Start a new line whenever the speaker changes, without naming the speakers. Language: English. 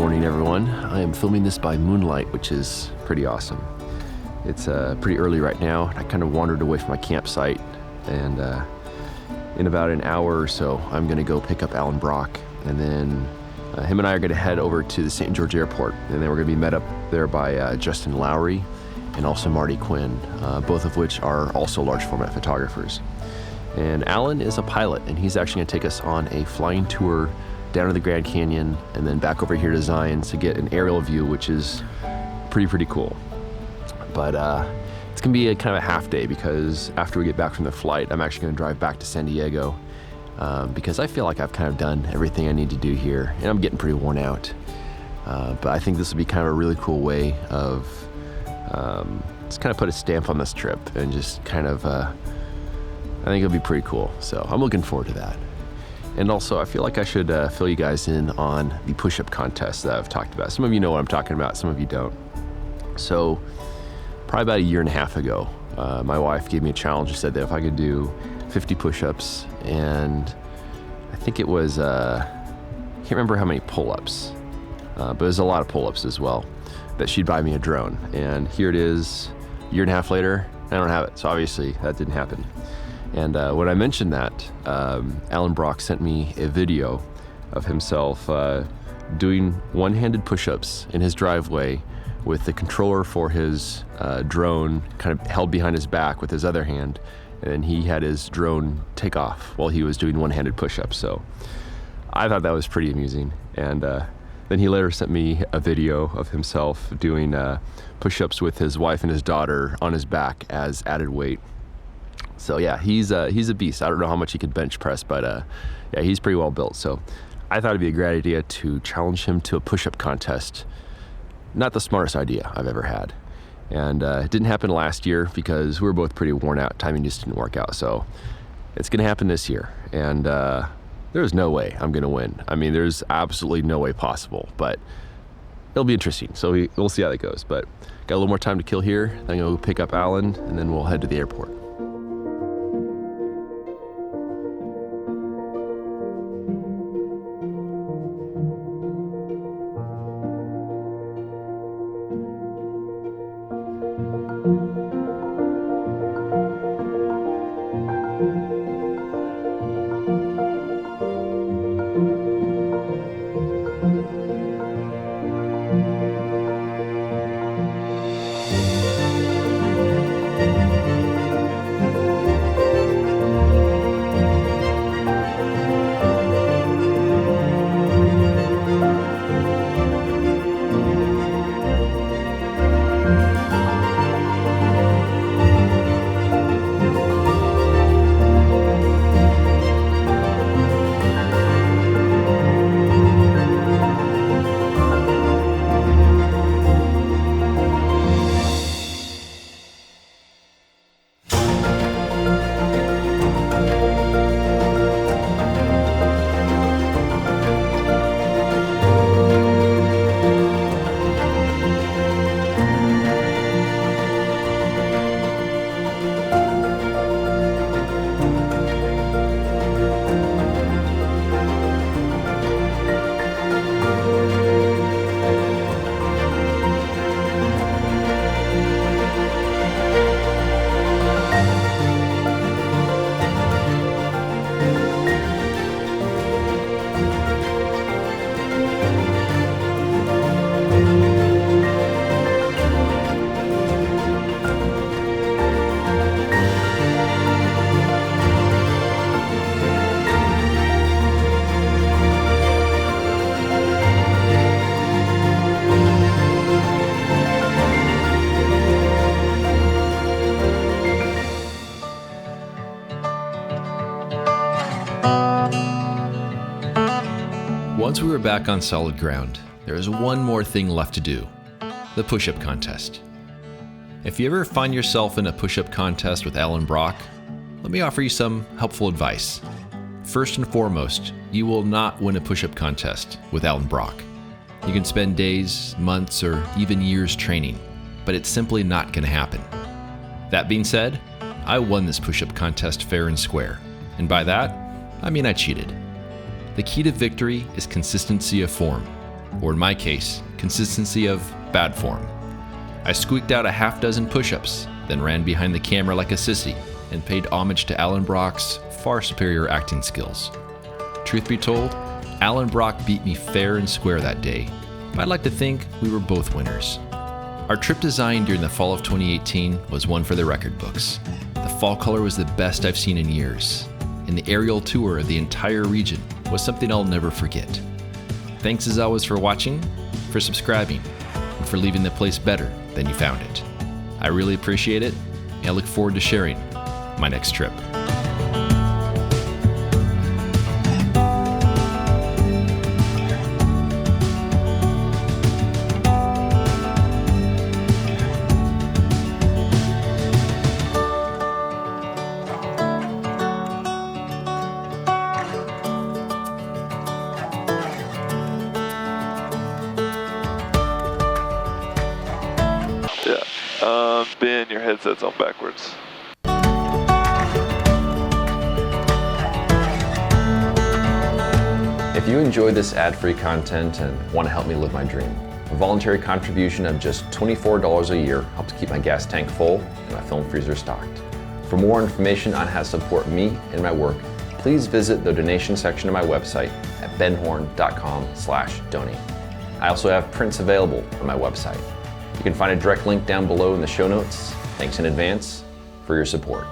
morning, everyone. I am filming this by moonlight, which is pretty awesome. It's pretty early right now. I kind of wandered away from my campsite, and in about an hour or so, I'm gonna go pick up Alan Brock, and then him and I are gonna head over to the St. George Airport, and then we're gonna be met up there by Justin Lowry and also Marty Quinn, both of which are also large format photographers. And Alan is a pilot, and he's actually gonna take us on a flying tour down to the Grand Canyon and then back over here to Zion to get an aerial view, which is pretty cool. But it's gonna be a kind of a half day, because after we get back from the flight, I'm actually gonna drive back to San Diego because I feel like I've kind of done everything I need to do here, and I'm getting pretty worn out. But I think this will be kind of a really cool way of just kind of put a stamp on this trip, and just kind of, I think it'll be pretty cool. So I'm looking forward to that. And also, I feel like I should fill you guys in on the push-up contest that I've talked about. Some of you know what I'm talking about, some of you don't. So, probably about a year and a half ago, my wife gave me a challenge. She said that if I could do 50 push-ups, and I think it was, I can't remember how many pull-ups, but it was a lot of pull-ups as well, that she'd buy me a drone. And here it is, a year and a half later, I don't have it. So obviously, that didn't happen. And when I mentioned that, Alan Brock sent me a video of himself doing one-handed push-ups in his driveway with the controller for his drone kind of held behind his back with his other hand, and he had his drone take off while he was doing one-handed push-ups. So I thought that was pretty amusing. And then he later sent me a video of himself doing push-ups with his wife and his daughter on his back as added weight. So yeah, he's a beast. I don't know how much he could bench press, but yeah, he's pretty well built. So I thought it'd be a great idea to challenge him to a push-up contest. Not the smartest idea I've ever had. And it didn't happen last year because we were both pretty worn out. Timing just didn't work out. So it's gonna happen this year. And there's no way I'm gonna win. I mean, there's absolutely no way possible, but it'll be interesting. So we'll see how that goes. But got a little more time to kill here. I'm gonna go pick up Alan, and then we'll head to the airport.
Once we were back on solid ground, there is one more thing left to do: the push-up contest. If you ever find yourself in a push-up contest with Alan Brock, let me offer you some helpful advice. First and foremost, you will not win a push-up contest with Alan Brock. You can spend days, months, or even years training, but it's simply not going to happen. That being said, I won this push-up contest fair and square, and by that, I mean I cheated. The key to victory is consistency of form. or in my case, consistency of bad form. I squeaked out a half dozen push-ups, then ran behind the camera like a sissy and paid homage to Alan Brock's far superior acting skills. Truth be told, Alan Brock beat me fair and square that day, but I'd like to think we were both winners. Our trip design during the fall of 2018 was one for the record books. The fall color was the best I've seen in years, and the aerial tour of the entire region was something I'll never forget. Thanks as always for watching, for subscribing, and for leaving the place better than you found it. I really appreciate it, and I look forward to sharing my next trip.
Ben, your headset's on backwards.
If you enjoyed this ad-free content and want to help me live my dream, a voluntary contribution of just $24 a year helps keep my gas tank full and my film freezer stocked. For more information on how to support me and my work, please visit the donation section of my website at benhorn.com/donate. I also have prints available on my website. You can find a direct link down below in the show notes. Thanks in advance for your support.